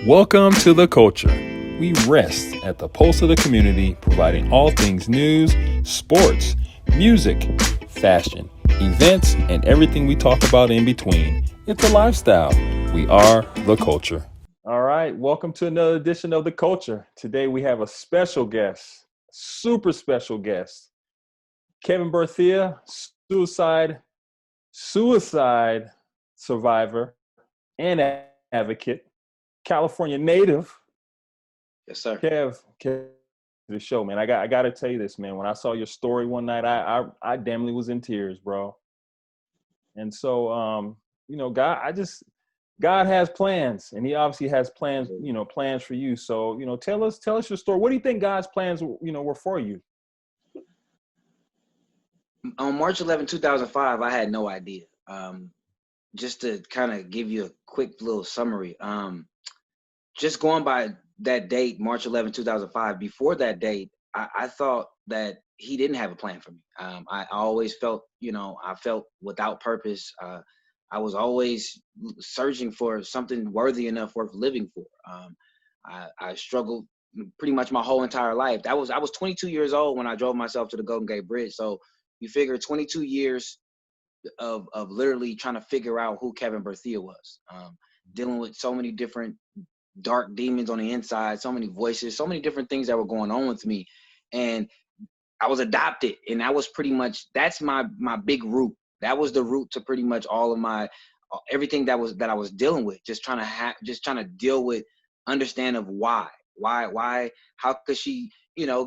Welcome to The Culture. We rest at the pulse of the community, providing all things news, sports, music, fashion, events, and everything we talk about in between. It's a lifestyle. We are The Culture. All right, welcome to another edition of The Culture. Today we have a special guest, super special guest, Kevin Berthia, suicide survivor and advocate, California native. Yes, sir. Kev, the show, man. I got to tell you this, man. When I saw your story one night, I damn nearly was in tears, bro. And so, God has plans, and He obviously has plans, plans for you. So, tell us your story. What do you think God's plans, were for you? On March 11, 2005, I had no idea. Just to kind of give you a quick little summary, just going by that date, March 11, 2005, before that date, I thought that He didn't have a plan for me. I always felt, I felt without purpose. I was always searching for something worthy enough worth living for. I struggled pretty much my whole entire life. I was 22 years old when I drove myself to the Golden Gate Bridge. So you figure 22 years of literally trying to figure out who Kevin Berthia was, dealing with so many different dark demons on the inside, so many voices, so many different things that were going on with me. And I was adopted, and that was pretty much, that's my big root. That was the root to pretty much all of my everything that I was dealing with, just trying to deal with, understand of why, how could she,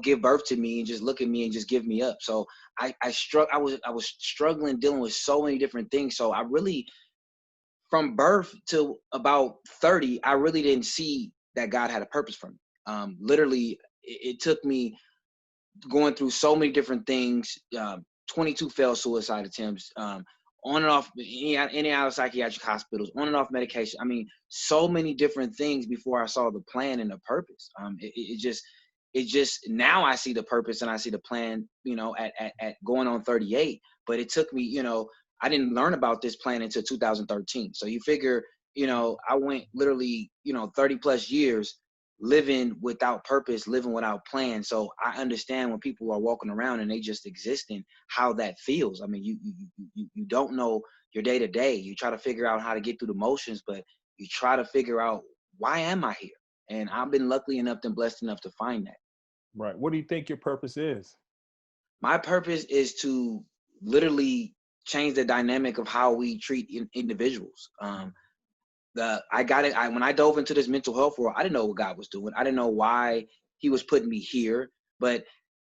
give birth to me and just look at me and just give me up. So I was struggling, dealing with so many different things. So I really, from birth to about 30, I really didn't see that God had a purpose for me. Literally, it took me going through so many different things, 22 failed suicide attempts, on and off, in and out of psychiatric hospitals, on and off medication. I mean, so many different things before I saw the plan and the purpose. It just now I see the purpose and I see the plan, at going on 38. But it took me, I didn't learn about this plan until 2013. So you figure, I went literally, 30 plus years living without purpose, living without plan. So I understand when people are walking around and they just existing, how that feels. I mean, you don't know your day to day. You try to figure out how to get through the motions, but you try to figure out, why am I here? And I've been lucky enough and blessed enough to find that. Right. What do you think your purpose is? My purpose is to literally change the dynamic of how we treat individuals. When I dove into this mental health world, I didn't know what God was doing. I didn't know why He was putting me here. But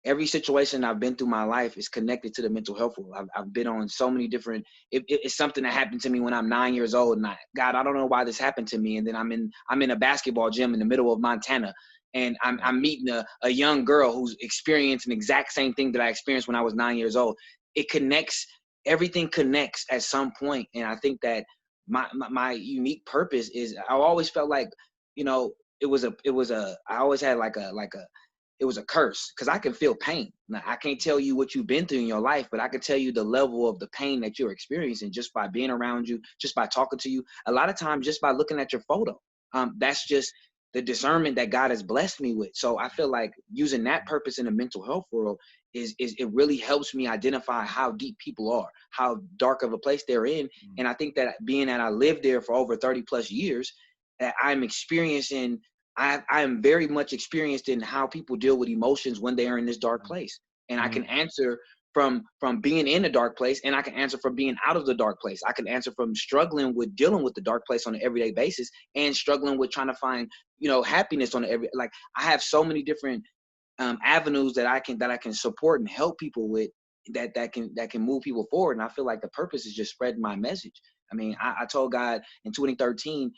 every situation I've been through my life is connected to the mental health world. I've been on so many different. It's something that happened to me when I'm 9 years old, and I don't know why this happened to me. And then I'm in a basketball gym in the middle of Montana, and I'm meeting a young girl who's experiencing the exact same thing that I experienced when I was 9 years old. It connects. Everything connects at some point, and I think that my unique purpose is, I always felt like, it was I always had it was a curse, because I can feel pain. Now, I can't tell you what you've been through in your life, but I can tell you the level of the pain that you're experiencing just by being around you, just by talking to you, a lot of times just by looking at your photo. That's just the discernment that God has blessed me with. So I feel like using that purpose in the mental health world is it really helps me identify how deep people are, how dark of a place they're in. And I think that being that I lived there for over 30 plus years, that I'm experiencing, I am very much experienced in how people deal with emotions when they are in this dark place. And I can answer from being in a dark place, and I can answer from being out of the dark place. I can answer from struggling with dealing with the dark place on an everyday basis, and struggling with trying to find, happiness on like, I have so many different avenues that I can support and help people with, that can move people forward. And I feel like the purpose is just spreading my message. I mean, I told God in 2013,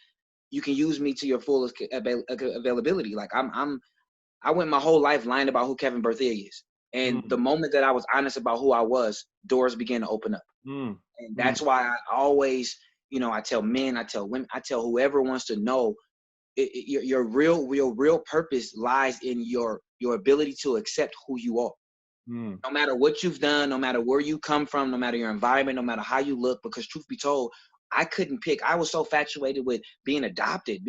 you can use me to your fullest availability. Like I went my whole life lying about who Kevin Berthia is. And the moment that I was honest about who I was, doors began to open up. And that's why I always, I tell men, I tell women, I tell whoever wants to know, your real purpose lies in your ability to accept who you are. No matter what you've done, no matter where you come from, no matter your environment, no matter how you look, because truth be told, I couldn't pick. I was so infatuated with being adopted,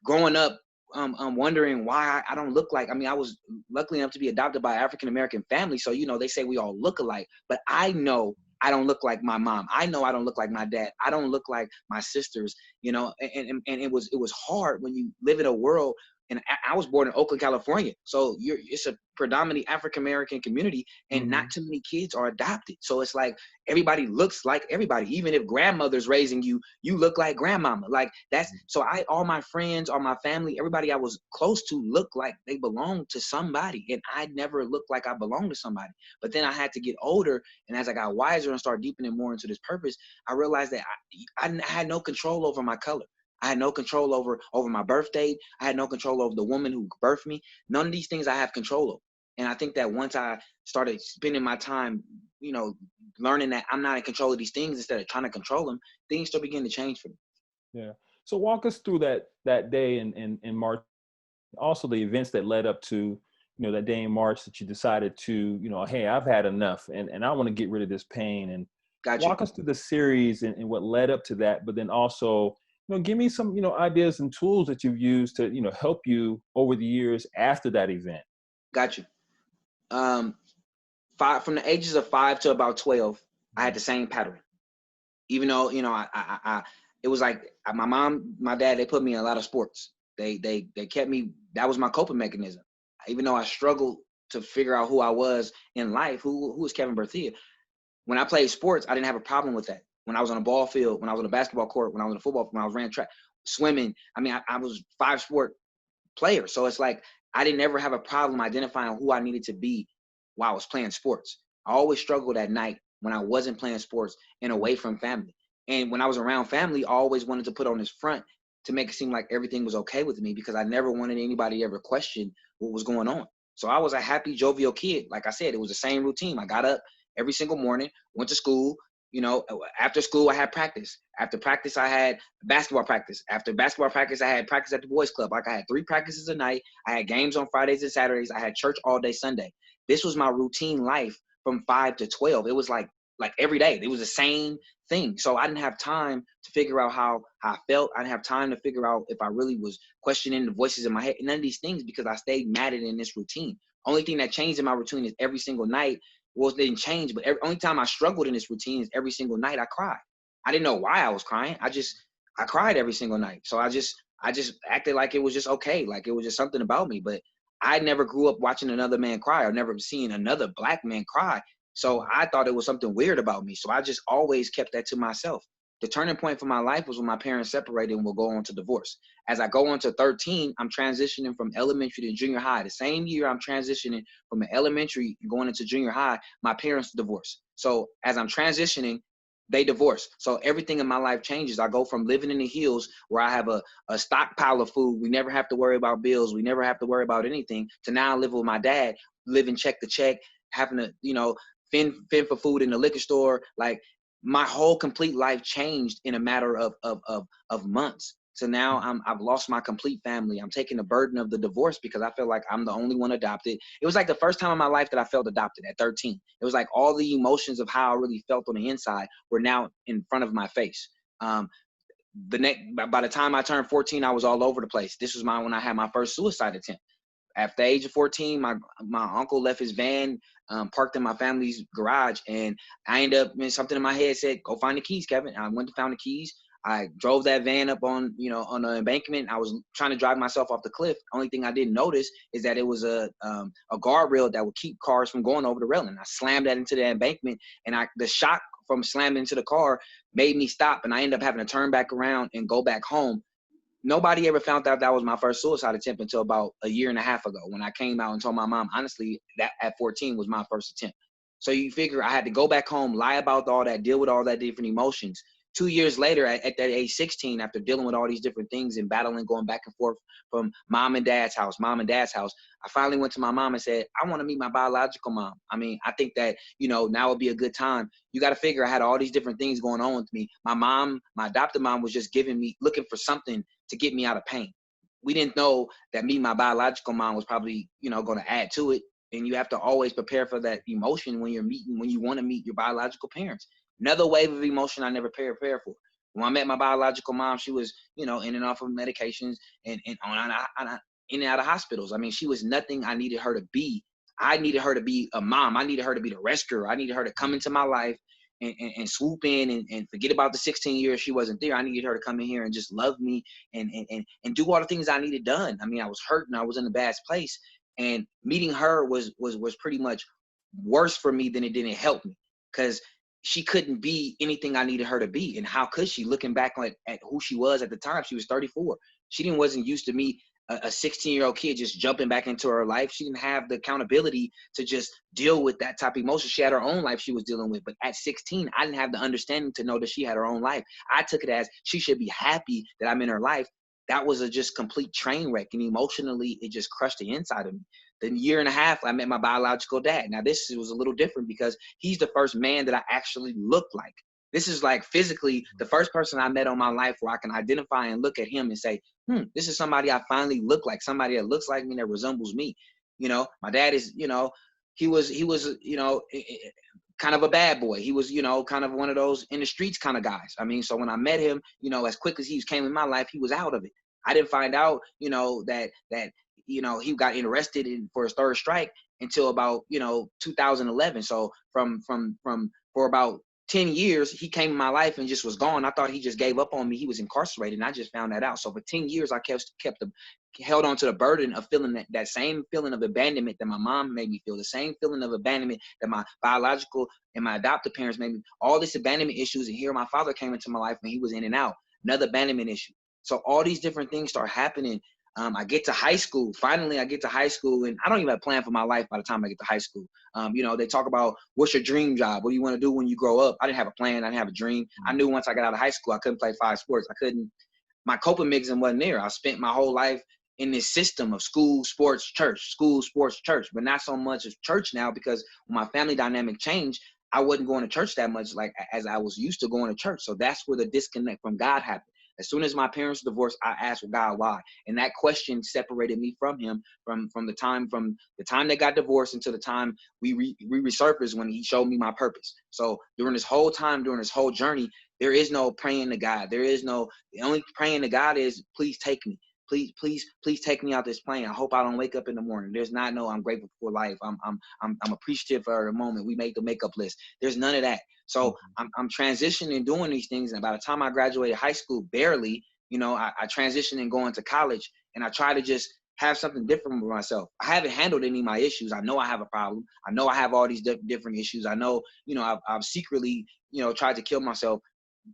growing up, wondering why I don't look like. I mean, I was lucky enough to be adopted by an African American family, so they say we all look alike, but I know I don't look like my mom. I know I don't look like my dad. I don't look like my sisters. And it was hard when you live in a world. And I was born in Oakland, California, so it's a predominantly African American community, and not too many kids are adopted. So it's like everybody looks like everybody. Even if grandmother's raising you, you look like grandmama. Like that's so. All my friends, all my family, everybody I was close to looked like they belonged to somebody, and I never looked like I belonged to somebody. But then I had to get older, and as I got wiser and started deepening more into this purpose, I realized that I had no control over my color. I had no control over my birth date. I had no control over the woman who birthed me. None of these things I have control over. And I think that once I started spending my time, learning that I'm not in control of these things instead of trying to control them, things start beginning to change for me. Yeah. So walk us through that day in March, also the events that led up to, that day in March that you decided to, hey, I've had enough and I want to get rid of this pain. And walk us through the series and what led up to that, but then also, give me some, ideas and tools that you've used to, help you over the years after that event. Got you. From the ages of 5 to about 12, I had the same pattern. Even though, it was like my mom, my dad, they put me in a lot of sports. They kept me, that was my coping mechanism. Even though I struggled to figure out who I was in life, who was Kevin Berthia. When I played sports, I didn't have a problem with that. When I was on a ball field, when I was on a basketball court, when I was on a football, when I was ran track, swimming, I mean, I was 5-sport player. So it's like, I didn't ever have a problem identifying who I needed to be while I was playing sports. I always struggled at night when I wasn't playing sports and away from family. And when I was around family, I always wanted to put on this front to make it seem like everything was okay with me, because I never wanted anybody to ever question what was going on. So I was a happy, jovial kid. Like I said, it was the same routine. I got up every single morning, went to school. After school, I had practice. After practice, I had basketball practice. After basketball practice, I had practice at the boys' club. Like I had 3 practices a night. I had games on Fridays and Saturdays. I had church all day Sunday. This was my routine life from 5 to 12. It was like every day. It was the same thing. So I didn't have time to figure out how I felt. I didn't have time to figure out if I really was questioning the voices in my head. None of these things, because I stayed matted in this routine. Only thing that changed in my routine is every single night. Well, it didn't change, but only time I struggled in this routine is every single night I cried. I didn't know why I was crying. I cried every single night. So I just acted like it was just okay. Like it was just something about me. But I never grew up watching another man cry, or never seen another Black man cry. So I thought it was something weird about me. So I just always kept that to myself. The turning point for my life was when my parents separated and will go on to divorce. As I go on to 13, I'm transitioning from elementary to junior high. The same year I'm transitioning from an elementary and going into junior high, my parents divorced. So as I'm transitioning, they divorce. So everything in my life changes. I go from living in the hills where I have a stockpile of food. We never have to worry about bills. We never have to worry about anything, to now live with my dad, living check to check, having to, fend for food in the liquor store. Like my whole complete life changed in a matter of months. So now I've lost my complete family. I'm taking the burden of the divorce because I feel like I'm the only one adopted. It was like the first time in my life that I felt adopted at 13. It was like all the emotions of how I really felt on the inside were now in front of my face. By the time I turned 14, I was all over the place. This was when I had my first suicide attempt. At the age of 14, my uncle left his van parked in my family's garage, and I ended up, something in my head said, go find the keys, Kevin. I went to find the keys. I drove that van up on the embankment. I was trying to drive myself off the cliff. Only thing I didn't notice is that it was a guardrail that would keep cars from going over the railing. I slammed that into the embankment, and the shock from slamming into the car made me stop, and I ended up having to turn back around and go back home. Nobody ever found out that was my first suicide attempt until about a year and a half ago, when I came out and told my mom, honestly, that at 14 was my first attempt. So you figure I had to go back home, lie about all that, deal with all that different emotions. 2 years later, at that age 16, after dealing with all these different things and battling, going back and forth from mom and dad's house, I finally went to my mom and said, I want to meet my biological mom. I mean, I think that, now would be a good time. You got to figure I had all these different things going on with me. My mom, my adopted mom, was just looking for something to get me out of pain. We didn't know that my biological mom was probably, going to add to it. And you have to always prepare for that emotion when you want to meet your biological parents. Another wave of emotion I never prepared for. When I met my biological mom, she was, in and off of medications and in and out of hospitals. I mean, she was nothing I needed her to be. I needed her to be a mom. I needed her to be the rescuer. I needed her to come into my life and swoop in and forget about the 16 years she wasn't there. I needed her to come in here and just love me and do all the things I needed done. I mean, I was hurt and I was in a bad place. And meeting her was pretty much worse for me than it didn't help me, because she couldn't be anything I needed her to be. And how could she? Looking back at who she was at the time, she was 34. She wasn't used to me, a 16-year-old kid, just jumping back into her life. She didn't have the accountability to just deal with that type of emotion. She had her own life she was dealing with. But at 16, I didn't have the understanding to know that she had her own life. I took it as she should be happy that I'm in her life. That was a just complete train wreck. And emotionally, it just crushed the inside of me. The year and a half, I met my biological dad. Now, this was a little different because he's the first man that I actually looked like. This is like physically the first person I met on my life where I can identify and look at him and say, this is somebody I finally look like, somebody that looks like me, that resembles me. My dad is, he was, kind of a bad boy. He was, kind of one of those in the streets kind of guys. I mean, so when I met him, as quick as he came in my life, he was out of it. I didn't find out, that he got arrested for his third strike until about, 2011. So for about 10 years, he came in my life and just was gone. I thought he just gave up on me. He was incarcerated, and I just found that out. So for 10 years, I held on to the burden of feeling that same feeling of abandonment that my mom made me feel, the same feeling of abandonment that my biological and my adoptive parents made me, all these abandonment issues. And here my father came into my life and he was in and out, another abandonment issue. So all these different things start happening. I get to high school. Finally, I get to high school, and I don't even have a plan for my life by the time I get to high school. They talk about, what's your dream job? What do you want to do when you grow up? I didn't have a plan. I didn't have a dream. I knew once I got out of high school, I couldn't play 5 sports. My coping mechanism wasn't there. I spent my whole life in this system of school, sports, church, but not so much as church now, because when my family dynamic changed, I wasn't going to church that much like as I was used to going to church. So that's where the disconnect from God happened. As soon as my parents divorced, I asked God why, and that question separated me from him from the time they got divorced until the time we resurfaced, when he showed me my purpose. So during this whole journey, there is no praying to God. The only praying to God is, please take me. Please take me out this plane. I hope I don't wake up in the morning. There's not no, I'm grateful for life. I'm appreciative for the moment. We made the makeup list. There's none of that. So I'm transitioning, doing these things. And by the time I graduated high school, barely, I transitioned and going to college, and I try to just have something different for myself. I haven't handled any of my issues. I know I have a problem. I know I have all these different issues. I know, I've secretly, tried to kill myself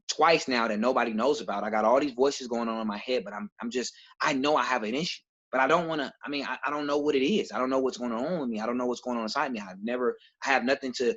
twice now that nobody knows about. I got all these voices going on in my head, but I know I have an issue, but I don't want to, I don't know what it is. I don't know what's going on with me. I don't know what's going on inside me. I have nothing to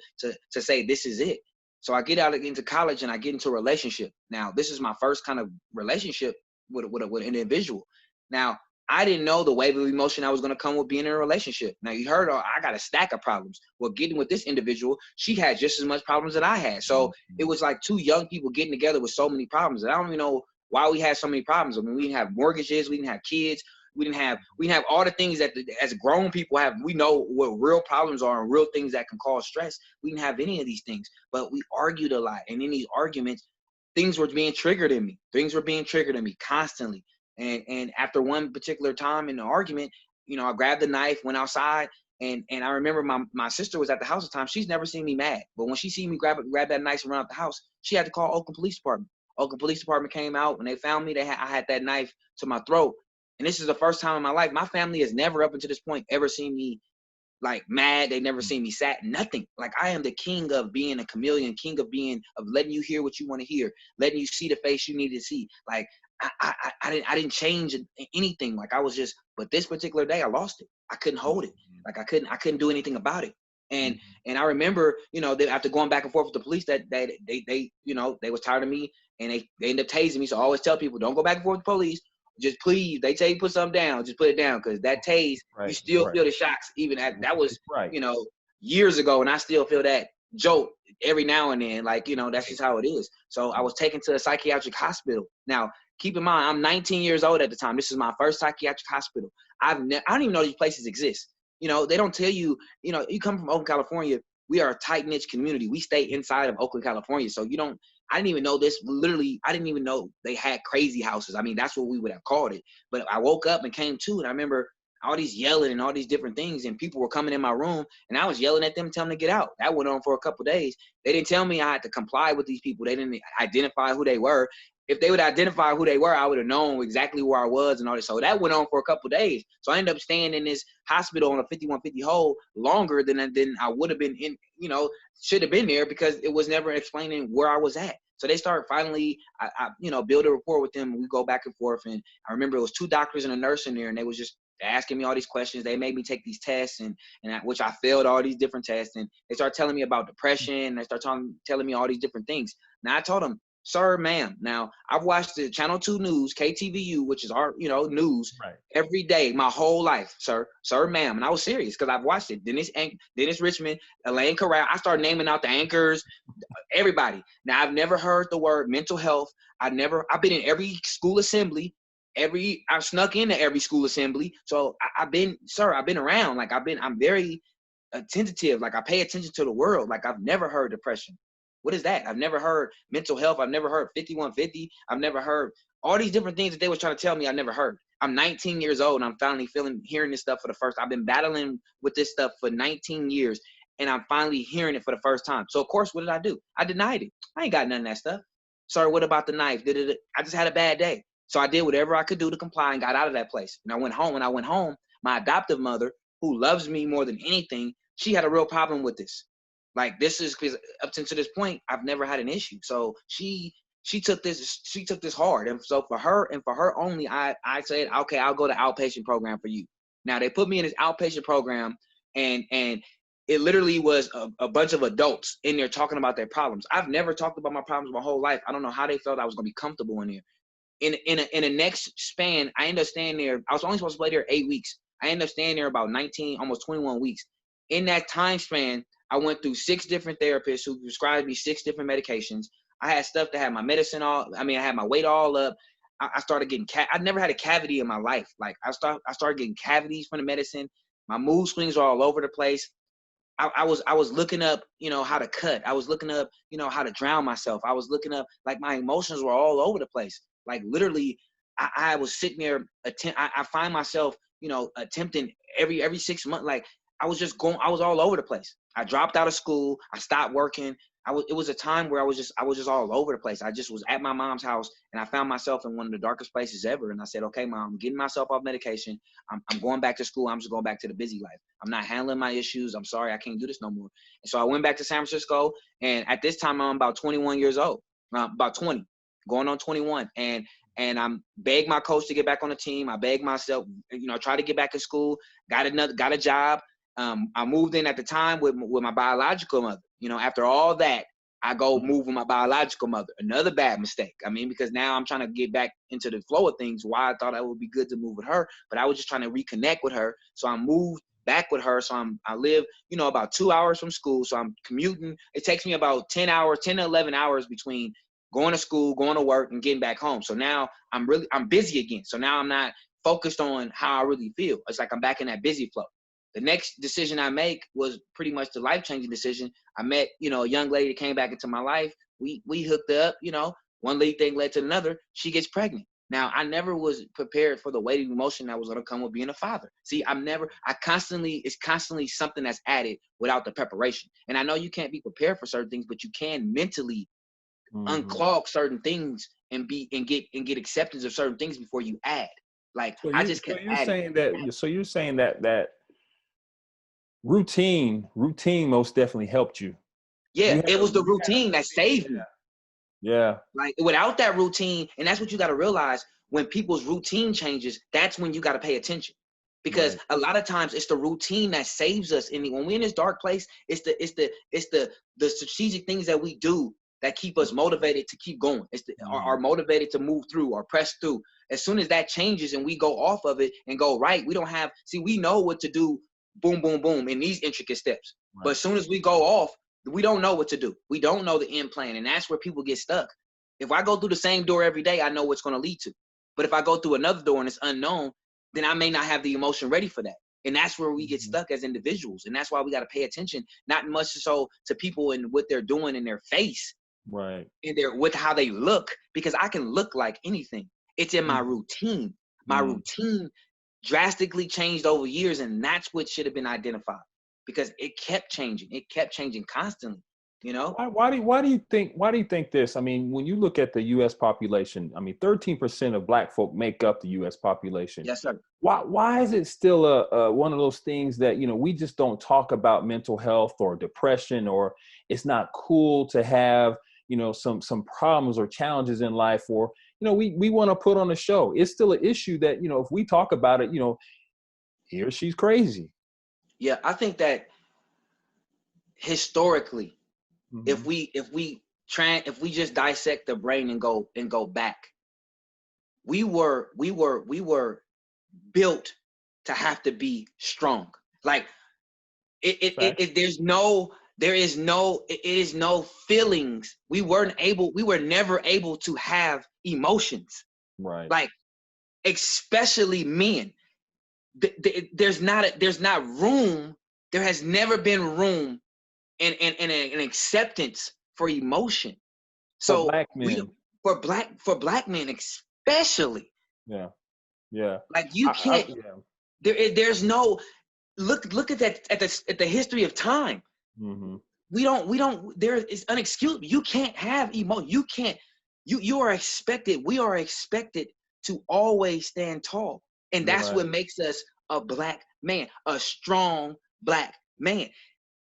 say this is it. So I get out into college and I get into a relationship. Now, this is my first kind of relationship with an individual. Now, I didn't know the wave of emotion I was going to come with being in a relationship. Now, you heard, I got a stack of problems. Well, getting with this individual, she had just as much problems that I had. So it was like two young people getting together with so many problems. And I don't even know why we had so many problems. I mean, we didn't have mortgages. We didn't have kids. We didn't have all the things that as grown people have. We know what real problems are and real things that can cause stress. We didn't have any of these things, but we argued a lot. And in these arguments, things were being triggered in me. Things were being triggered in me constantly. And after one particular time in the argument, I grabbed the knife, went outside, and I remember my sister was at the house at the time. She's never seen me mad, but when she seen me grab that knife and run out the house, she had to call Oakland Police Department. Oakland Police Department came out. When they found me, I had that knife to my throat. And this is the first time in my life. My family has never up until this point ever seen me like mad. They never seen me sad, nothing. Like, I am the king of being a chameleon, king of letting you hear what you want to hear, letting you see the face you need to see. Like, I didn't change anything. Like, I was just, but this particular day I lost it. I couldn't hold it. Like, I couldn't do anything about it. And I remember, after going back and forth with the police, that they was tired of me, and they ended up tasing me. So I always tell people, don't go back and forth with the police. Just please, they tell you put something down, just put it down, because that tase, you still feel the shocks. Even that was, years ago, and I still feel that jolt every now and then. Like, that's just how it is. So I was taken to a psychiatric hospital. Now, keep in mind, I'm 19 years old at the time. This is my first psychiatric hospital. I don't even know these places exist. They don't tell you, you come from Oakland, California, we are a tight-knit community. We stay inside of Oakland, California. So I didn't even know this. Literally, I didn't even know they had crazy houses. I mean, that's what we would have called it. But I woke up and came to, and I remember all these yelling and all these different things, and people were coming in my room, and I was yelling at them, telling them to get out. That went on for a couple of days. They didn't tell me I had to comply with these people. They didn't identify who they were. If they would identify who they were, I would have known exactly where I was and all this. So that went on for a couple of days. So I ended up staying in this hospital on a 5150 hole longer than I would have been in, should have been there, because it was never explaining where I was at. So they start finally, I build a rapport with them. We go back and forth. And I remember it was 2 doctors and a nurse in there, and they was just asking me all these questions. They made me take these tests, which I failed all these different tests. And they start telling me about depression. And they start telling me all these different things. Now I told them, sir, ma'am. Now, I've watched the Channel 2 News, KTVU, which is our, news, right, every day, my whole life, sir, ma'am. And I was serious because I've watched it. Dennis Richmond, Elaine Corral. I started naming out the anchors, everybody. Now, I've never heard the word mental health. I've been in every school assembly. I've snuck into every school assembly. So I've been around. Like I'm very attentive. Like I pay attention to the world. Like I've never heard depression. What is that? I've never heard mental health. I've never heard 5150. I've never heard all these different things that they were trying to tell me. I never heard. I'm 19 years old and I'm finally hearing this stuff for the first. I've been battling with this stuff for 19 years and I'm finally hearing it for the first time. So of course, what did I do? I denied it. I ain't got none of that stuff. Sorry, what about the knife? I just had a bad day. So I did whatever I could do to comply and got out of that place. And I went home. When I went home, my adoptive mother, who loves me more than anything, she had a real problem with this. Like this is because up to this point, I've never had an issue. So she took this hard. And so for her only, I said, okay, I'll go to outpatient program for you. Now they put me in this outpatient program and it literally was a bunch of adults in there talking about their problems. I've never talked about my problems my whole life. I don't know how they felt I was going to be comfortable in there. In a next span, I ended up staying there. I was only supposed to stay there 8 weeks. I ended up staying there about 19, almost 21 weeks. In that time span, I went through 6 different therapists who prescribed me 6 different medications. I had stuff that had my medicine I had my weight all up. I started getting I'd never had a cavity in my life. Like I started getting cavities from the medicine. My mood swings are all over the place. I was looking up, how to cut. I was looking up, how to drown myself. I was looking up, like my emotions were all over the place. Like literally, I was sitting there. I find myself, attempting every 6 months. Like I was all over the place. I dropped out of school. I stopped working. It was a time where I was just all over the place. I just was at my mom's house and I found myself in one of the darkest places ever. And I said, okay, Mom, I'm getting myself off medication. I'm going back to school. I'm just going back to the busy life. I'm not handling my issues. I'm sorry. I can't do this no more. And so I went back to San Francisco. And at this time, I'm about 21 years old, about 20, going on 21. And I'm begged my coach to get back on the team. I begged myself, try to get back in school, got a job. I moved in at the time with my biological mother. After all that, I go move with my biological mother. Another bad mistake. Because now I'm trying to get back into the flow of things. Why I thought it would be good to move with her, but I was just trying to reconnect with her. So I moved back with her. So I live, about 2 hours from school. So I'm commuting. It takes me about 10 to 11 hours between going to school, going to work, and getting back home. So now I'm busy again. So now I'm not focused on how I really feel. It's like I'm back in that busy flow. The next decision I make was pretty much the life-changing decision. I met, a young lady that came back into my life. We hooked up, one lead thing led to another. She gets pregnant. Now, I never was prepared for the weight of emotion that was going to come with being a father. See, it's constantly something that's added without the preparation. And I know you can't be prepared for certain things, but you can mentally unclog certain things and get acceptance of certain things before you add. Like So I just kept adding. you're saying that routine most definitely helped you. Yeah, it was the routine that saved me. Yeah. Like without that routine, and that's what you got to realize, when people's routine changes, that's when you got to pay attention. Because a lot of times it's the routine that saves us. And when we're in this dark place, it's the strategic things that we do that keep us motivated to keep going. Are motivated to move through or press through. As soon as that changes and we go off of it and go right, we know what to do. Boom, boom, boom, in these intricate steps. Right. But as soon as we go off, we don't know what to do. We don't know the end plan. And that's where people get stuck. If I go through the same door every day, I know what's going to lead to. But if I go through another door and it's unknown, then I may not have the emotion ready for that. And that's where we get stuck as individuals. And that's why we got to pay attention, not much so to people and what they're doing in their face, Right. and with how they look, because I can look like anything. It's in my routine. My routine drastically changed over years, and that's what should have been identified, because it kept changing. It kept changing constantly. You know? Why do you think this? I mean, when you look at the U.S. population, I mean, 13% of Black folk make up the U.S. population. Yes, sir. Why is it still one of those things that, you know, we just don't talk about mental health or depression, or it's not cool to have, you know, some problems or challenges in life, or, you know, we want to put on a show. It's still an issue that, you know, if we talk about it, you know, he or she's crazy. Yeah, I think that historically, if we just dissect the brain and go back, we were built to have to be strong. Like it is no feelings. We were never able to have emotions. Right. Like, especially men. There's not room. There has never been room and an acceptance for emotion. So for Black men. for black men especially. Yeah. Yeah. Like, you can't. There's no look at that at the history of time. We don't. There is unexcusable. You can't have emotion. You can't. You are expected. We are expected to always stand tall, and that's what makes us a Black man, a strong Black man.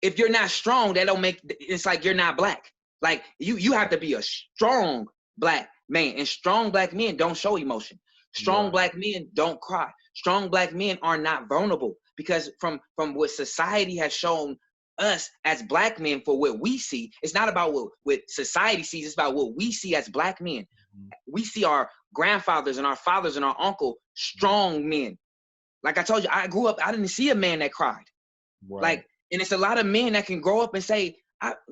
If you're not strong, that don't make, it's like you're not Black. Like, you have to be a strong Black man, and strong Black men don't show emotion. Strong Black men don't cry. Strong Black men are not vulnerable, because from what society has shown us as Black men, for what we see, it's not about what society sees, it's about what we see as Black men. We see our grandfathers and our fathers and our uncle strong men. Like I told you, I grew up, I didn't see a man that cried. Like, and it's a lot of men that can grow up and say,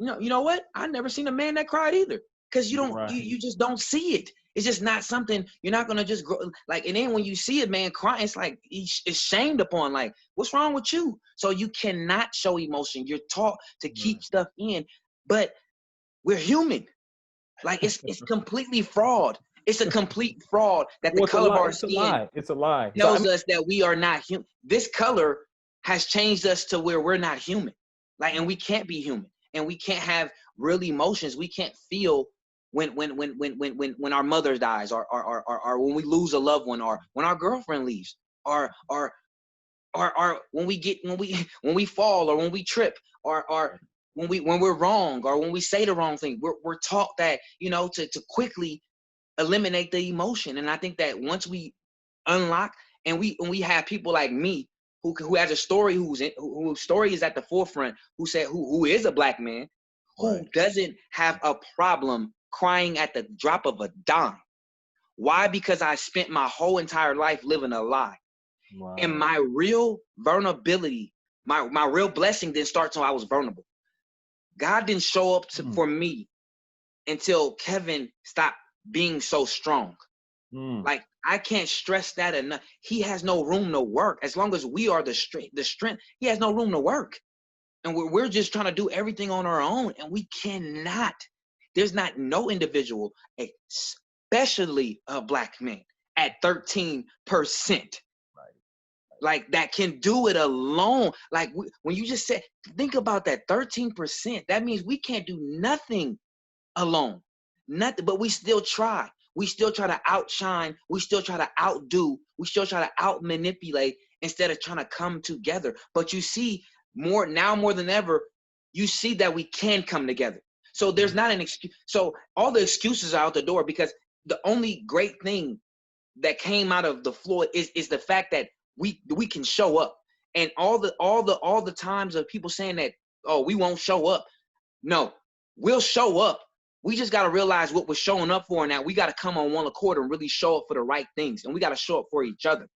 you know what? I never seen a man that cried either. Because you just don't see it. It's just not something, you're not gonna just grow like. And then when you see a man crying, it's like it's shamed upon. Like, what's wrong with you? So you cannot show emotion. You're taught to keep stuff in, but we're human. Like, it's completely fraud. It's a complete fraud that the color of our skin it's a lie. tells us that we are not human. This color has changed us to where we're not human. Like, and we can't be human, and we can't have real emotions. We can't feel when our mother dies, or when we lose a loved one, or when our girlfriend leaves, or when we fall, or when we trip, or when we're wrong, or when we say the wrong thing. We're taught that, you know, to quickly eliminate the emotion. And I think that once we unlock, and we have people like me who has a story, whose story is at the forefront, who is a Black man, who doesn't have a problem crying at the drop of a dime. Why? Because I spent my whole entire life living a lie. And my real vulnerability, my real blessing didn't start till I was vulnerable. God didn't show up for me until Kevin stopped being so strong. Like, I can't stress that enough. He has no room to work. As long as we are the strength, he has no room to work. And we're just trying to do everything on our own, and we cannot. There's no individual, especially a Black man, at 13%. Like, that can do it alone. Like, when you just said, think about that 13%, that means we can't do nothing alone. Nothing, but we still try. We still try to outshine. We still try to outdo. We still try to out-manipulate instead of trying to come together. But you see, more than ever, you see that we can come together. So there's not an excuse. So all the excuses are out the door, because the only great thing that came out of the Floyd is the fact that we can show up. And all the times of people saying that, oh, we won't show up. No, we'll show up. We just got to realize what we're showing up for, and that we got to come on one accord and really show up for the right things. And we got to show up for each other.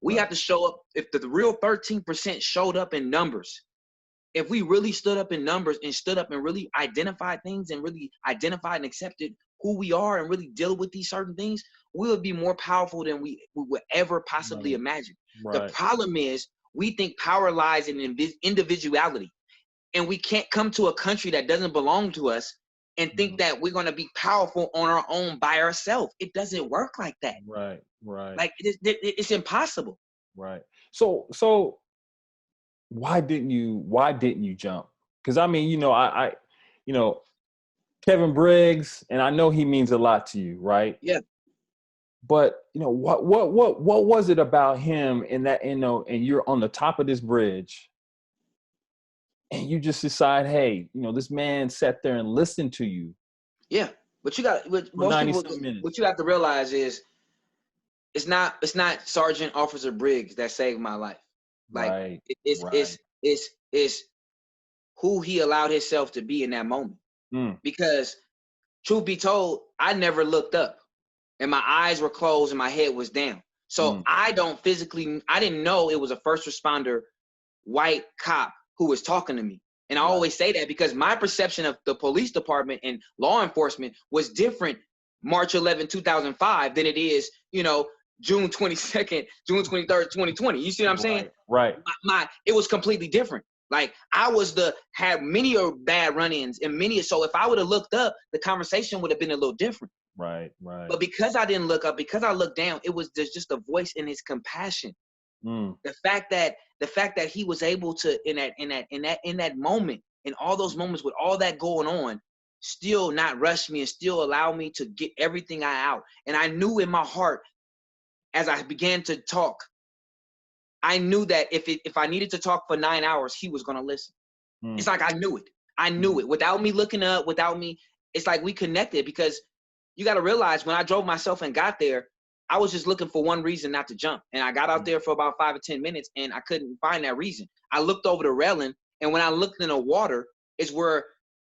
We have to show up. If the real 13% showed up in numbers, if we really stood up in numbers and stood up and really identified things and really identified and accepted who we are and really deal with these certain things, we would be more powerful than we would ever possibly imagine. The problem is, we think power lies in individuality. And we can't come to a country that doesn't belong to us and think that we're going to be powerful on our own by ourselves. It doesn't work like that. Right. Right. Like it's impossible. Right. So why didn't you jump? Because I mean, you know, Kevin Briggs, and I know he means a lot to you, right? Yeah. But what was it about him and that, and you're on the top of this bridge and you just decide, hey, this man sat there and listened to you. Yeah. But most people, what you have to realize is it's not Sergeant Officer Briggs that saved my life. Like right. it's who he allowed himself to be in that moment. Because truth be told, I never looked up and my eyes were closed and my head was down. So I didn't know it was a first responder white cop who was talking to me. And I always say that because my perception of the police department and law enforcement was different March 11, 2005 than it is, June 22nd, June 23rd, 2020. You see what I'm saying? Right. It was completely different. Like I had many bad run-ins and so if I would have looked up, the conversation would have been a little different. Right. But because I didn't look up, because I looked down, it was just a voice in his compassion. The fact that he was able to in that moment, in all those moments with all that going on, still not rush me and still allow me to get everything out. And I knew in my heart, as I began to talk, I knew that if I needed to talk for 9 hours, he was gonna listen. It's like I knew it without me looking up, it's like we connected. Because you got to realize when I drove myself and got there, I was just looking for one reason not to jump. And I got out there for about 5 or 10 minutes and I couldn't find that reason. I looked over the railing, and when I looked in the water is where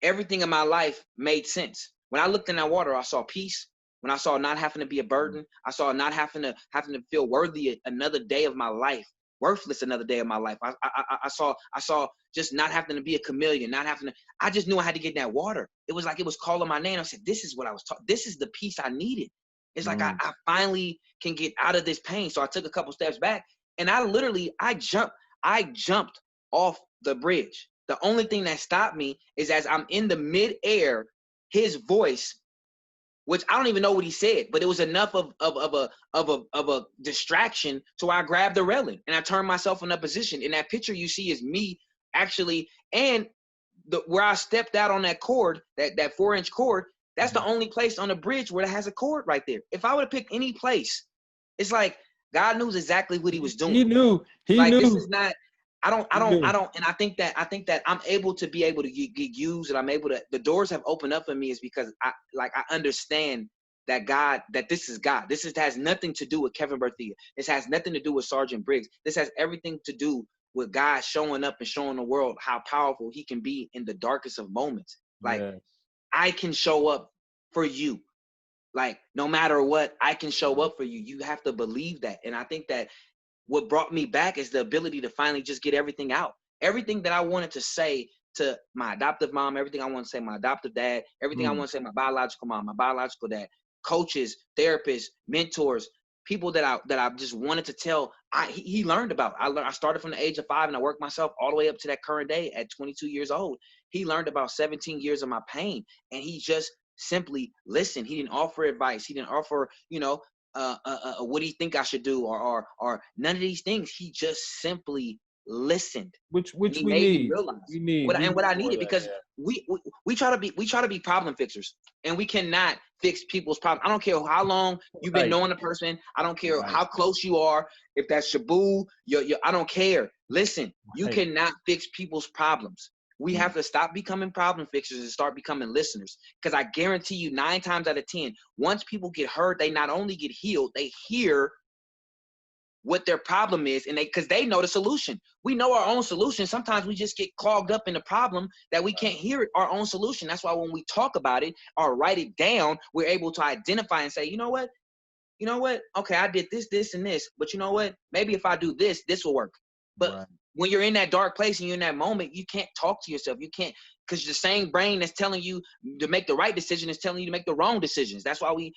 everything in my life made sense. When I looked in that water, I saw peace. When I saw not having to be a burden, I saw not having to feel worthy another day of my life, worthless another day of my life. I saw just not having to be a chameleon, I just knew I had to get in that water. It was like it was calling my name. I said, this is what I was taught. This is the peace I needed. It's like I finally can get out of this pain. So I took a couple steps back and I jumped off the bridge. The only thing that stopped me is as I'm in the midair, his voice, which I don't even know what he said, but it was enough of a distraction to where I grabbed the railing and I turned myself in a position. And that picture you see is me actually, and where I stepped out on that cord, that 4-inch cord, that's the only place on the bridge where it has a cord right there. If I would have picked any place, it's like God knew exactly what he was doing. He knew. This is not. I don't. And I think that I'm able to get used, and I'm able to. The doors have opened up for me is because I understand that this is God. This has nothing to do with Kevin Berthia. This has nothing to do with Sergeant Briggs. This has everything to do with God showing up and showing the world how powerful he can be in the darkest of moments. I can show up for you. Like, no matter what, I can show up for you. You have to believe that. And I think that what brought me back is the ability to finally just get everything out. Everything that I wanted to say to my adoptive mom, everything I want to say my adoptive dad, everything I want to say my biological mom, my biological dad, coaches, therapists, mentors, people that I just wanted to tell, he learned about. I started from the age of 5 and I worked myself all the way up to that current day at 22 years old. He learned about 17 years of my pain, and he just simply listened. He didn't offer advice. He didn't offer, what do you think I should do, or none of these things. He just simply listened, which we need. We need what I needed, because we try to be problem fixers, and we cannot fix people's problems. I don't care how long you've been knowing a person. I don't care how close you are. If that's Shabu, I don't care. Listen, you cannot fix people's problems. We have to stop becoming problem fixers and start becoming listeners. Because I guarantee you 9 times out of 10, once people get heard, they not only get healed, they hear what their problem is, and because they know the solution. We know our own solution. Sometimes we just get clogged up in the problem that we can't hear our own solution. That's why when we talk about it or write it down, we're able to identify and say, you know what? Okay, I did this, this, and this, but you know what? Maybe if I do this, this will work. But when you're in that dark place and you're in that moment, you can't talk to yourself. You can't, because the same brain that's telling you to make the right decision is telling you to make the wrong decisions. That's why we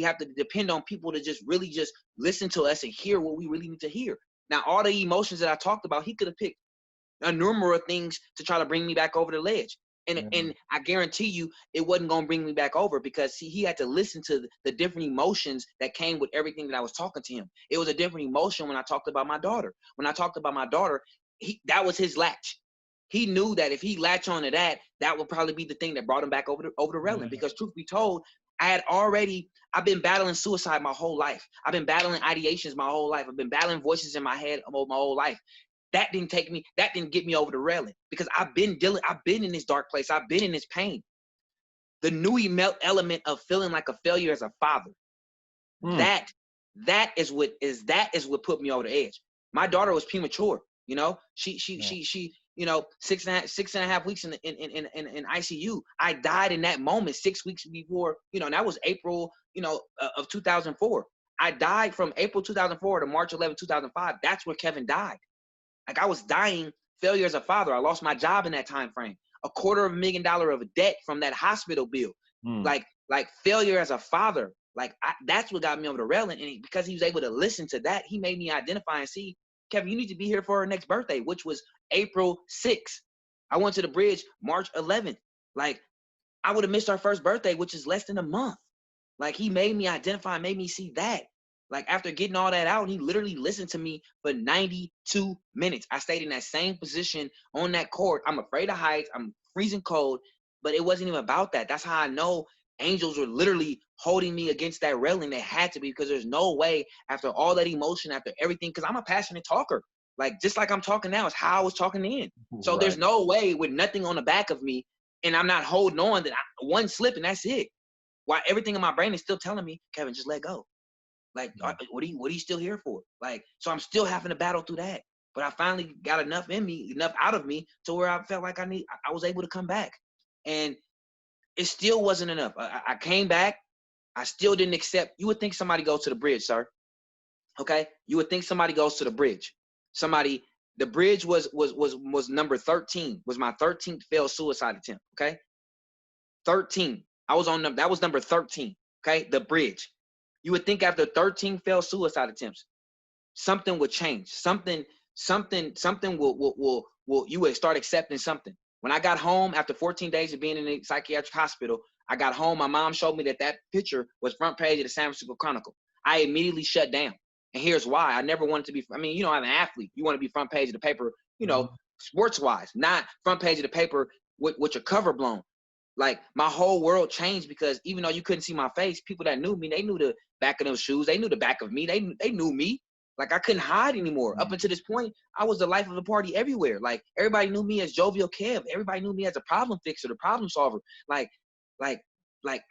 have to depend on people to just really just listen to us and hear what we really need to hear. Now, all the emotions that I talked about, he could have picked a number of things to try to bring me back over the ledge. And I guarantee you it wasn't going to bring me back over, because see, he had to listen to the different emotions that came with everything that I was talking to him. It was a different emotion when I talked about my daughter. When I talked about my daughter, that was his latch. He knew that if he latched onto that, that would probably be the thing that brought him back over the railing. Because truth be told, I've been battling suicide my whole life. I've been battling ideations my whole life. I've been battling voices in my head my whole life. That didn't get me over the railing, because I've been in this dark place. I've been in this pain. The new element of feeling like a failure as a father, that is what put me over the edge. My daughter was premature. She 6.5 weeks in ICU. I died in that moment 6 weeks before, and that was April, of 2004. I died from April 2004 to March 11, 2005. That's where Kevin died. Like, I was dying failure as a father. I lost my job in that time frame. $250,000 of debt from that hospital bill. Like failure as a father. That's what got me over the railing. And because he was able to listen to that, he made me identify and see, Kevin, you need to be here for her next birthday, which was April 6th. I went to the bridge March 11th. Like, I would have missed our first birthday, which is less than a month. Like, he made me identify, made me see that. Like, after getting all that out, he literally listened to me for 92 minutes. I stayed in that same position on that court. I'm afraid of heights. I'm freezing cold, but it wasn't even about that. That's how I know angels were literally holding me against that railing. They had to be, because there's no way, after all that emotion, after everything, because I'm a passionate talker. Like, just like I'm talking now is how I was talking then. So There's no way, with nothing on the back of me, and I'm not holding on, that one slip and that's it. While everything in my brain is still telling me, Kevin, just let go. Like, what are you still here for? Like, so I'm still having to battle through that. But I finally got enough out of me to where I felt like I was able to come back. And it still wasn't enough. I came back. I still didn't accept. You would think somebody goes to the bridge, sir. Okay? You would think somebody goes to the bridge. The bridge was number 13, was my 13th failed suicide attempt. Okay? 13. That was number 13. Okay? The bridge. You would think after 13 failed suicide attempts, something would change. Something will you would start accepting something. When I got home after 14 days of being in a psychiatric hospital, I got home. My mom showed me that picture was front page of the San Francisco Chronicle. I immediately shut down. And here's why. I never wanted to be, I'm an athlete. You want to be front page of the paper, sports wise, not front page of the paper with your cover blown. Like, my whole world changed, because even though you couldn't see my face, people that knew me, they knew the back of those shoes. They knew the back of me. They knew me. Like, I couldn't hide anymore. Up until this point, I was the life of the party everywhere. Like, everybody knew me as Jovial Kev. Everybody knew me as a problem fixer, the problem solver. Like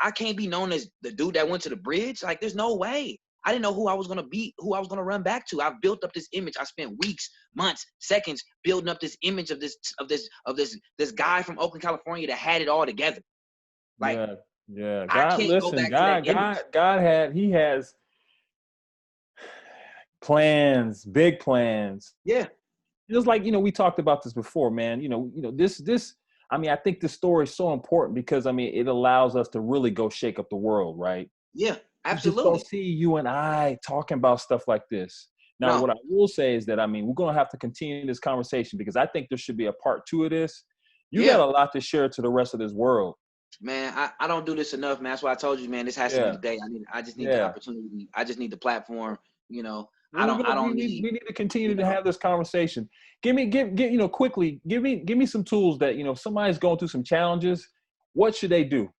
I can't be known as the dude that went to the bridge. Like, there's no way. I didn't know who I was gonna be, who I was gonna run back to. I've built up this image. I spent weeks, months, seconds building up this image of this guy from Oakland, California that had it all together. Like, yeah. God, listen, God has plans, big plans. Yeah. Just like, we talked about this before, man. This. I think this story is so important because it allows us to really go shake up the world, right? Yeah, absolutely. You just don't see you and I talking about stuff like this. Now, What I will say is that, we're going to have to continue this conversation, because I think there should be a part 2 of this. You got a lot to share to the rest of this world. Man, I don't do this enough, man. That's why I told you, man, this has to be the day. I just need the opportunity. I just need the platform, We need to continue to have this conversation. Quickly, give me some tools that, if somebody's going through some challenges, what should they do?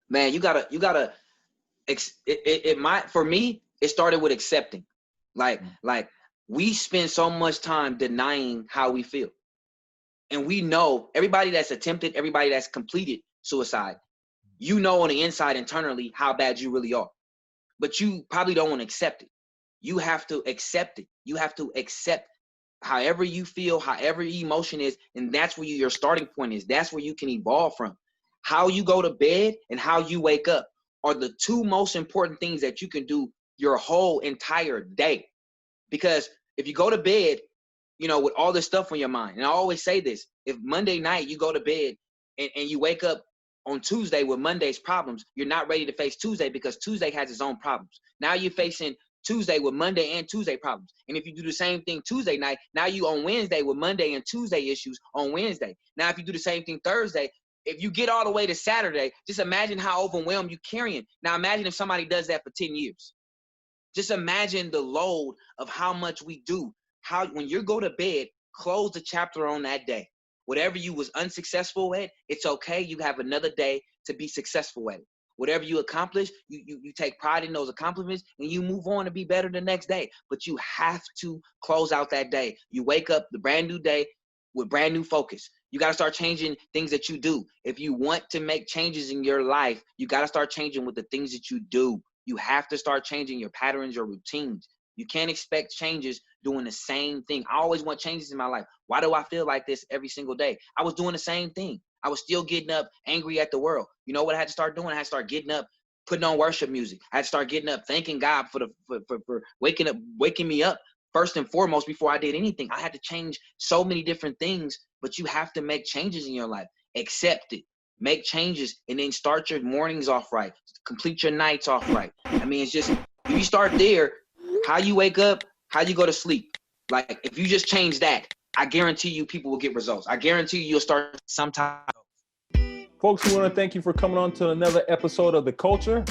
Man, you gotta, for me, it started with accepting. Like, we spend so much time denying how we feel. And we know everybody that's attempted, everybody that's completed suicide, on the inside internally how bad you really are. But you probably don't want to accept it. You have to accept it. You have to accept however you feel, however your emotion is, and that's where your starting point is. That's where you can evolve from. How you go to bed and how you wake up are the 2 most important things that you can do your whole entire day. Because if you go to bed, with all this stuff on your mind, and I always say this, if Monday night you go to bed and you wake up on Tuesday with Monday's problems, you're not ready to face Tuesday, because Tuesday has its own problems. Now you're facing Tuesday with Monday and Tuesday problems. And if you do the same thing Tuesday night, now you on Wednesday with Monday and Tuesday issues on Wednesday. Now, if you do the same thing Thursday, if you get all the way to Saturday, just imagine how overwhelmed you're carrying. Now, imagine if somebody does that for 10 years. Just imagine the load of how much we do. How, when you go to bed, close the chapter on that day. Whatever you was unsuccessful at, it's okay. You have another day to be successful at it. Whatever you accomplish, you take pride in those accomplishments and you move on to be better the next day. But you have to close out that day. You wake up the brand new day with brand new focus. You got to start changing things that you do. If you want to make changes in your life, you got to start changing with the things that you do. You have to start changing your patterns, your routines. You can't expect changes doing the same thing. I always want changes in my life. Why do I feel like this every single day? I was doing the same thing. I was still getting up angry at the world. You know what I had to start doing? I had to start getting up, putting on worship music. I had to start getting up, thanking God for waking me up first and foremost before I did anything. I had to change so many different things, but you have to make changes in your life. Accept it. Make changes and then start your mornings off right. Complete your nights off right. I mean, it's just, if you start there, how you wake up, how you go to sleep. Like, if you just change that, I guarantee you people will get results. I guarantee you you'll start sometime. Folks, we want to thank you for coming on to another episode of The Culture.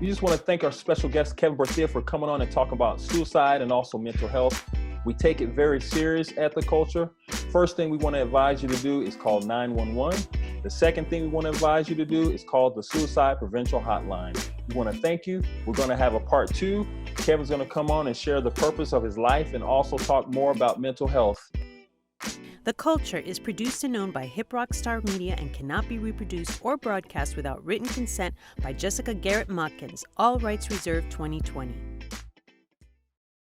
We just want to thank our special guest, Kevin Berthia, for coming on and talking about suicide and also mental health. We take it very serious at The Culture. First thing we want to advise you to do is call 911. The second thing we want to advise you to do is call the Suicide Prevention Hotline. We want to thank you. We're going to have a part 2. Kevin's going to come on and share the purpose of his life and also talk more about mental health. The Culture is produced and owned by Hip Rock Star Media and cannot be reproduced or broadcast without written consent by Jessica Garrett Motkins. All rights reserved 2020.